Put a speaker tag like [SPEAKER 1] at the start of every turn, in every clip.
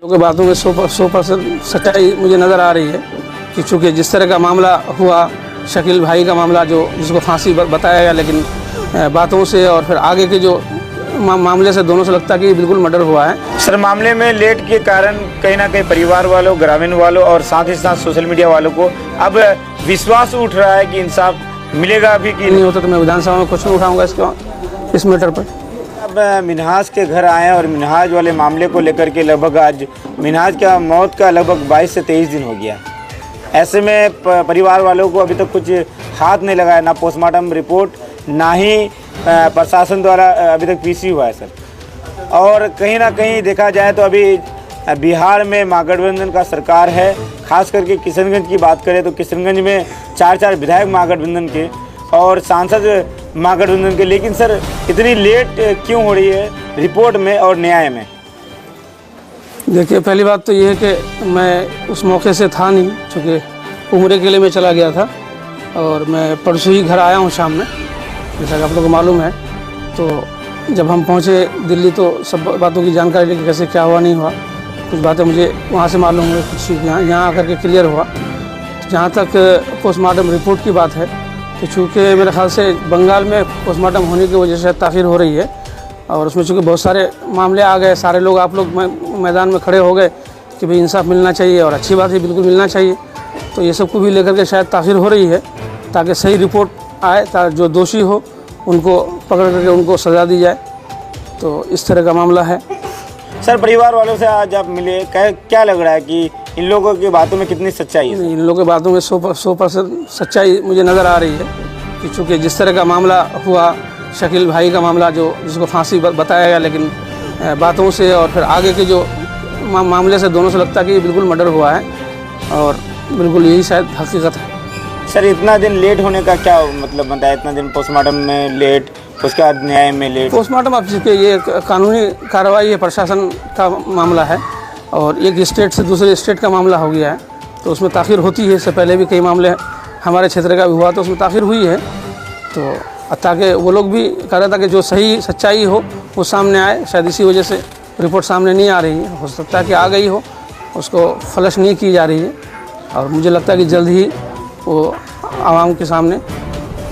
[SPEAKER 1] लोगों की बातों में 100% सच्चाई मुझे नज़र आ रही है कि चूँकि जिस तरह का मामला हुआ, शकील भाई का मामला जो जिसको फांसी बताया गया, लेकिन बातों से और फिर आगे के जो मामले से दोनों से लगता है कि बिल्कुल मर्डर हुआ है।
[SPEAKER 2] सर, मामले में लेट के कारण कहीं ना कहीं परिवार वालों, ग्रामीण वालों और साथ ही साथ सोशल मीडिया वालों को अब विश्वास उठ रहा है कि इंसाफ मिलेगा भी कि
[SPEAKER 1] नहीं होता तो मैं विधानसभा में क्वेश्चन उठाऊंगा इस मैटर पर।
[SPEAKER 2] अब मिन्हाज के घर आए और मिन्हाज वाले मामले को लेकर के लगभग आज मिन्हाज का मौत का लगभग 22 से 23 दिन हो गया। ऐसे में परिवार वालों को अभी तक कुछ हाथ नहीं लगाया, ना पोस्टमार्टम रिपोर्ट, ना ही प्रशासन द्वारा अभी तक पीसी हुआ है सर। और कहीं ना कहीं देखा जाए तो अभी बिहार में महागठबंधन का सरकार है। खास करके किशनगंज की बात करें तो किशनगंज में 4 विधायक महागठबंधन के और सांसद महागठबंधन के। लेकिन सर, इतनी लेट क्यों हो रही है रिपोर्ट में और न्याय में?
[SPEAKER 1] देखिए, पहली बात तो ये है कि मैं उस मौके से था नहीं, चूँकि उम्र के लिए मैं चला गया था और मैं परसों ही घर आया हूँ शाम में, जैसा कि आप लोगों को मालूम है। तो जब हम पहुँचे दिल्ली तो सब बातों की जानकारी लेके कैसे क्या हुआ नहीं हुआ, कुछ बातें मुझे वहाँ से मालूम हुई, कुछ यहाँ आकर के क्लियर हुआ। जहाँ तक पोस्टमार्टम रिपोर्ट की बात है तो चूँकि मेरे ख्याल से बंगाल में पोस्टमार्टम होने की वजह से ताख़ीर हो रही है और उसमें चूँकि बहुत सारे मामले आ गए, सारे लोग आप लोग मैदान में खड़े हो गए कि भाई इंसाफ मिलना चाहिए और अच्छी बात है, बिल्कुल मिलना चाहिए। तो ये सब को भी लेकर के शायद ताख़ीर हो रही है ताकि सही रिपोर्ट आए, ताकि जो दोषी हो उनको पकड़ करके उनको सज़ा दी जाए। तो इस तरह का मामला है।
[SPEAKER 2] सर, परिवार वालों से आज आप मिले, क्या लग रहा है कि इन लोगों की बातों में कितनी सच्चाई है?
[SPEAKER 1] इन लोगों की बातों में 100% सच्चाई मुझे नज़र आ रही है कि चूँकि जिस तरह का मामला हुआ, शकील भाई का मामला जो जिसको फांसी बताया गया, लेकिन बातों से और फिर आगे के जो मामले से दोनों से लगता है कि बिल्कुल मर्डर हुआ है और बिल्कुल यही शायद हकीकत है।
[SPEAKER 2] सर, इतना दिन लेट होने का क्या मतलब बनता है? इतना दिन पोस्टमार्टम में लेट, उसके बाद न्याय में लेट।
[SPEAKER 1] पोस्टमार्टम अब चूँकि ये कानूनी कार्रवाई है, प्रशासन का मामला है और एक स्टेट से दूसरे स्टेट का मामला हो गया है, तो उसमें ताख़ीर होती है। इससे पहले भी कई मामले हमारे क्षेत्र का भी हुआ तो उसमें ताख़ीर हुई है। तो ताकि वो लोग भी कह रहा था कि जो सही सच्चाई हो वो सामने आए, शायद इसी वजह से रिपोर्ट सामने नहीं आ रही है। हो सकता है कि आ गई हो, उसको फ्लश नहीं की जा रही है और मुझे लगता है कि जल्द ही वो आवाम के सामने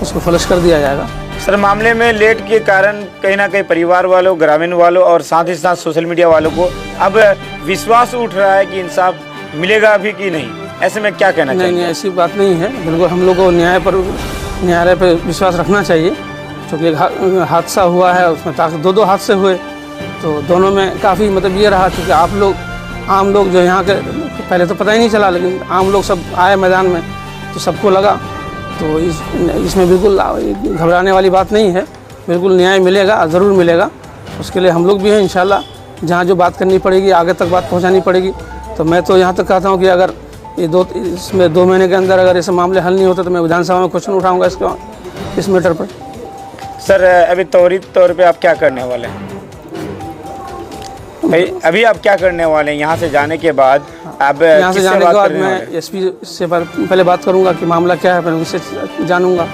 [SPEAKER 1] उसको फ्लश कर दिया जाएगा।
[SPEAKER 2] सर, मामले में लेट के कारण कहीं ना कहीं परिवार वालों, ग्रामीण वालों और साथ ही साथ सोशल मीडिया वालों को अब विश्वास उठ रहा है कि इंसाफ मिलेगा भी कि नहीं। ऐसे में क्या कहना चाहिए?
[SPEAKER 1] नहीं, ऐसी बात नहीं है। बिल्कुल हम लोग को न्यायालय पर विश्वास रखना चाहिए, क्योंकि एक हादसा हुआ है उसमें दो हादसे हुए, तो दोनों में काफ़ी मतलब ये रहा क्योंकि आप लोग आम लोग जो यहाँ के पहले तो पता ही नहीं चला, लेकिन आम लोग सब आए मैदान में तो सबको लगा। तो इसमें बिल्कुल घबराने वाली बात नहीं है, बिल्कुल न्याय मिलेगा, ज़रूर मिलेगा। उसके लिए हम लोग भी हैं इंशाल्लाह। जहाँ जो बात करनी पड़ेगी, आगे तक बात पहुँचानी पड़ेगी। तो मैं तो यहाँ तक कहता हूँ कि अगर इसमें 2 महीने के अंदर अगर ऐसे मामले हल नहीं होते तो मैं विधानसभा में क्वेश्चन उठाऊँगा इस मैटर पर।
[SPEAKER 2] सर, अभी त्वरित तौर पे आप क्या करने वाले हैं भाई? अभी आप क्या करने वाले हैं यहाँ से जाने के बाद? आप
[SPEAKER 1] यहाँ से जाने के बाद मैं एसपी से पहले बात करूँगा कि मामला क्या है, फिर उनसे जानूँगा।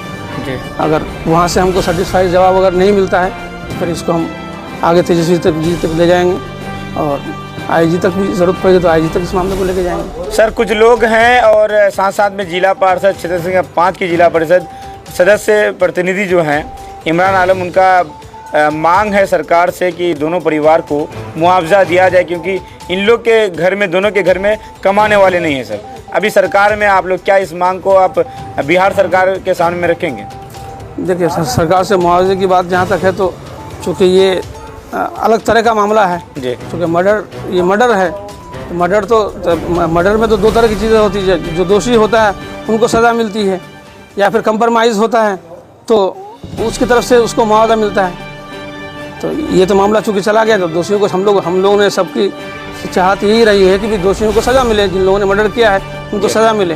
[SPEAKER 1] अगर वहाँ से हमको सेटिस्फाइड जवाब अगर नहीं मिलता है तो फिर इसको हम आगे तेजस्वी तक ले जाएंगे और आईजी तक भी ज़रूरत पड़ेगी तो आईजी तक इस मामले को लेके जाएंगे।
[SPEAKER 2] सर, कुछ लोग हैं और साथ साथ में जिला पार्षद छतर सिंह 5 की जिला परिषद सदस्य प्रतिनिधि जो हैं, इमरान आलम, उनका मांग है सरकार से कि दोनों परिवार को मुआवजा दिया जाए, क्योंकि इन लोग के घर में, दोनों के घर में कमाने वाले नहीं हैं। सर, अभी सरकार में आप लोग क्या इस मांग को आप बिहार सरकार के सामने में रखेंगे?
[SPEAKER 1] देखिए, सरकार से मुआवजे की बात जहाँ तक है तो चूँकि ये अलग तरह का मामला है जी, क्योंकि मर्डर है। मर्डर में तो 2 तरह की चीज़ें होती है। जो दोषी होता है उनको सज़ा मिलती है, या फिर कंप्रोमाइज़ होता है तो उसकी तरफ से उसको मुआवजा मिलता है। तो ये तो मामला चूँकि चला गया, तो दोषियों को हम लोगों ने सबकी चाहत यही रही है कि भी दोषियों को सज़ा मिले, जिन लोगों ने मर्डर किया है उनको सज़ा मिले।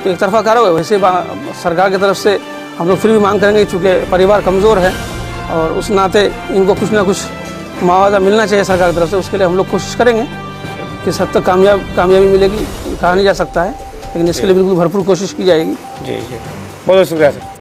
[SPEAKER 1] तो एक तरफा कार्रवाई वैसे सरकार की तरफ से हम लोग फिर भी मांग करेंगे, चूँकि परिवार कमज़ोर है और उस नाते इनको कुछ ना कुछ मुआवजा मिलना चाहिए सरकार की तरफ से। उसके लिए हम लोग कोशिश करेंगे कि सब तक कामयाबी मिलेगी, कहा नहीं जा सकता है, लेकिन इसके लिए बिल्कुल भरपूर कोशिश की जाएगी।
[SPEAKER 2] जी, बहुत बहुत शुक्रिया सर।